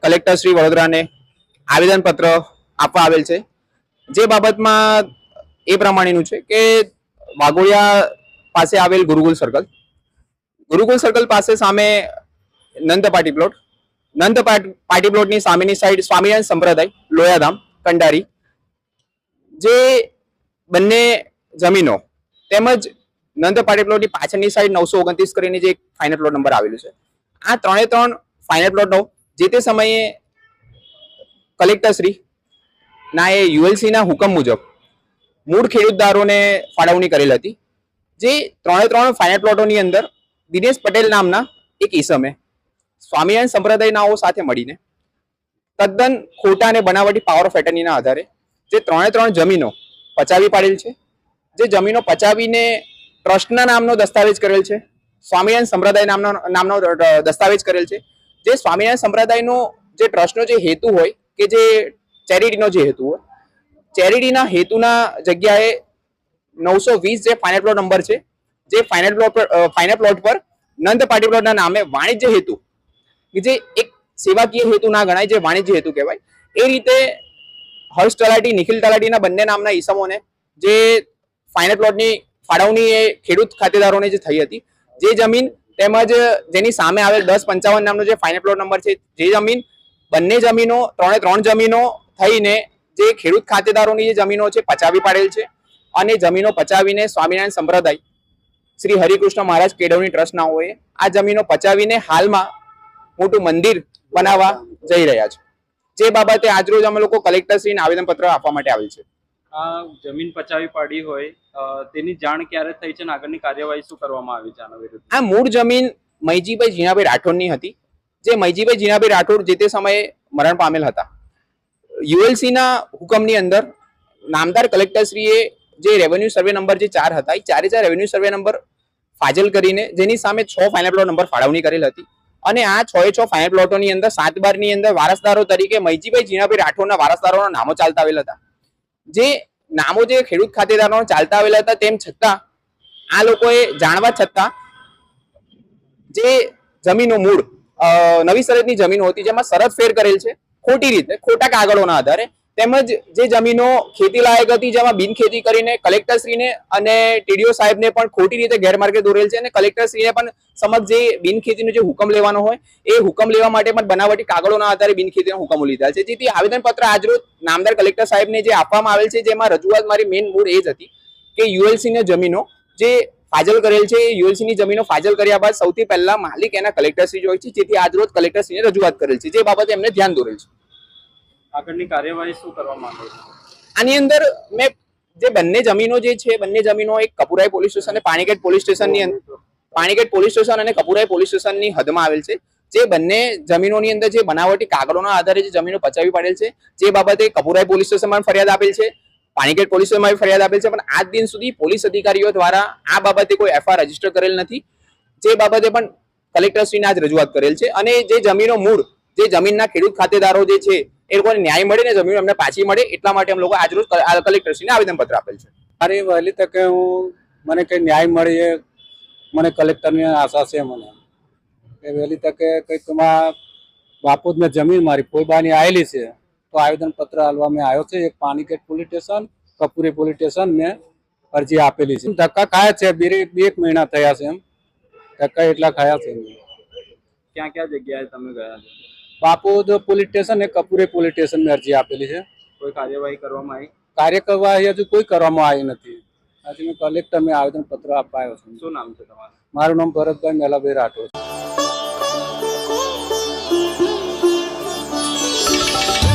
Collector Shri વડોદરાને આવેદનપત્ર આપવા આવેલ છે, જે બાબતમાં એ પ્રમાણેનું છે કે વાઘોડિયા પાસે આવેલ ગુરુકુલ સર્કલ પાસે સામે નંદ પાર્ટી પ્લોટની સામેની સાઈડ સ્વામિનારાયણ સંપ્રદાય લોયાધામ કંડારી, જે બંને જમીનો તેમજ નંદ પાર્ટી પ્લોટની પાછળની સાઈડ 929 કરીને જે ફાઇનલ પ્લોટ નંબર આવેલું છે, આ ત્રણે ત્રણ ફાઇનલ પ્લોટનો જે તે સમયે કલેક્ટરશ્રી ના એ યુએલસી ના હુકમ મુજબ મૂળ ખેડૂતદારોને ફાળવણી કરેલ હતી, જે ત્રણે ત્રણ ફાઇનલ પ્લોટોની અંદર દિનેશ પટેલ નામના એક ઈસમે સ્વામિનારાયણ સંપ્રદાયનાઓ સાથે મળીને તદ્દન ખોટા અને બનાવટી પાવર ઓફ એટર્નીના આધારે જે ત્રણે ત્રણ જમીનો પચાવી પાડેલ છે, જે જમીનો પચાવીને ટ્રસ્ટના નામનો દસ્તાવેજ કરેલ છે, સ્વામિનારાયણ સંપ્રદાય નામનો દસ્તાવેજ કરેલ છે, જે સ્વામિનારાયણ સંપ્રદાયનો જે ટ્રસ્ટનો જે હેતુ હોય કે જે ચેરિટીનો જે હેતુ હોય, ચેરિટીના હેતુના જગ્યાએ 920 જે ફાઇનલ પ્લોટ નંબર છે, જે ફાઇનલ પ્લોટ પર નંદ પાર્ટી પ્લોટના નામે વાણિજ્ય હેતુ કે જે એક સેવાકીય હેતુ ના ગણાય, જે વાણિજ્ય હેતુ કહેવાય, એ રીતે હર્ષ તલાટી નિખિલ તલાટીના બંને નામના ઈસમોને જે ફાઇનલ પ્લોટની ફાળવણી એ ખેડૂત ખાતેદારોને જે થઈ હતી, જે જમીન તેમજ જેની સામે આવેલ 1055 નામનો જે ફાઇનલ પ્લોટ નંબર છે, જે જમીન બંને જમીનો ત્રણ જમીનો થઈને જે ખેડૂત ખાતેદારોની જે જમીનો છે પચાવી પાડેલ છે, અને જમીનો પચાવીને સ્વામિનારાયણ સંપ્રદાય શ્રી હરિકૃષ્ણ મહારાજ કેળવણી ટ્રસ્ટનાઓએ આ જમીનો પચાવીને હાલમાં મોટું મંદિર બનાવવા જઈ રહ્યા છે, જે બાબતે આજરોજ અમે લોકો કલેક્ટરશ્રીને આવેદનપત્ર આપવા માટે આવેલ છે. આ જમીન પચાવી પાડી હોય તેની જાણ ક્યારે થઈ છે અને આગળની કાર્યવાહી શું કરવામાં આવી છે આના વિરુદ્ધ? આ મૂળ જમીન મૈજીભાઈ જીણાભાઈ રાઠોડની હતી, જે મૈજીભાઈ જીણાભાઈ રાઠોડ જે તે સમયે મરણ પામેલ હતા. યુએલસી ના હુકમની અંદર નામદાર કલેક્ટરશ્રીએ જે રેવન્યુ સર્વે નંબર જે 4 હતા, એ ચારે ચાર રેવન્યુ સર્વે નંબર ફાજલ કરીને જેની સામે 6 ફાઇનલ પ્લોટ નંબર ફાળવણી કરેલ હતી, અને આ 6 ફાઇનલ પ્લોટોની અંદર 7/12 ની અંદર વારસદારો તરીકે મૈજીભાઈ જીણાભાઈ રાઠોડના વારસદારોના નામો ચાલતા આવેલા હતા. જે નામો જે ખેડૂત ખાતેદારો ચાલતા આવેલા હતા, તેમ છતાં આ લોકોએ જાણવા છતાં જે જમીનો મૂળ નવી સરહદની જમીનો હતી, જેમાં શરત ફેર કરેલ છે ખોટી રીતે, ખોટા કાગળોના આધારે, તેમજ જે જમીનો ખેતી લાયક હતી જેમાં બિનખેતી કરીને કલેક્ટરશ્રીને અને ટીડીઓ સાહેબને પણ ખોટી રીતે ગેરમાર્ગે દોરેલ છે, અને કલેક્ટરશ્રીને પણ સમક્ષ જે બિનખેતીનો જે હુકમ લેવાનો હોય એ હુકમ લેવા માટે પણ બનાવટી કાગળોના આધારે બિનખેતીના હુકમો લીધા છે. જેથી આવેદનપત્ર આજરોજ નામદાર કલેક્ટર સાહેબને જે આપવામાં આવેલ છે, જેમાં રજૂઆત મારી મેઇન મૂળ એ જ હતી કે યુએલસીની જમીનો જે ફાજલ કરેલ છે, યુએલસીની જમીનો ફાજલ કર્યા બાદ સૌથી પહેલા માલિક એના કલેક્ટરશ્રી હોય છે, જેથી આજરોજ કલેક્ટરશ્રીને રજૂઆત કરેલ છે, જે બાબતે એમને ધ્યાન દોરેલ છે. આગળની કાર્યવાહી શું કરવા માંગો છો? આની અંદર મેં જે બંને જમીનો જે છે, બંને જમીનો એક કપુરાઈ પોલીસ સ્ટેશન અને પાણીગેટ પોલીસ સ્ટેશનની અંદર પાણીગેટ પોલીસ સ્ટેશન અને કપુરાઈ પોલીસ સ્ટેશનની હદમાં આવેલ છે. જે બંને જમીનોની અંદર જે બનાવટી કાગળોના આધારે જે જમીનો પચાવી પાડેલ છે, જે બાબતે કપુરાઈ પોલીસ સ્ટેશનમાં ફરિયાદ આપેલ છે, પાણીગેટ પોલીસ સ્ટેશનમાં ફરિયાદ આપેલ છે, પણ આજ દિન સુધી પોલીસ અધિકારીઓ દ્વારા આ બાબતે કોઈ એફઆઈઆર રજીસ્ટર કરેલ નથી, જે બાબતે પણ કલેક્ટરશ્રીને આજ રજૂઆત કરેલ છે. અને જે જમીનો મૂળ જે જમીનના ખેડૂત ખાતેદારો જે છે એ લોકોને ન્યાય મળે ને જમીન અમને પાછી મળે, એટલા માટે અમે લોકો આજરોજ કલેક્ટરશ્રીને આવેદનપત્ર આપેલ છે. મારી વહેલી તકે મને કંઈ ન્યાય મળે એ મને કલેક્ટરની આશા છે, મને કે વહેલી તકે કંઈક તમારા બાપુજને જમીન મારી પોઈબાની આવેલી છે, તો આવેદનપત્ર હાલવા મેં આવ્યો છે. એક Panigate police station, Kapuri police station મેં અરજી આપેલી છે. ધક્કા ખાયા છે, 2 મહિના થયા છે, એમ ધક્કા એટલા ખાયા છે. ક્યાં ક્યાં જગ્યાએ તમે ગયા છો? બાપુજ પોલીસ સ્ટેશન ને કપૂરી પોલીસ સ્ટેશન મેં અરજી આપેલી છે. કોઈ કાર્યવાહી કરવામાં આવી? કાર્યવાહી હજુ કોઈ કરવામાં આવી નથી. આજે મેં કલેક્ટર મેં આવેદનપત્ર આપવા આવ્યો છું. શું નામ છે તમારું? મારું નામ ભરતભાઈ મેલાભાઈ રાઠોડ.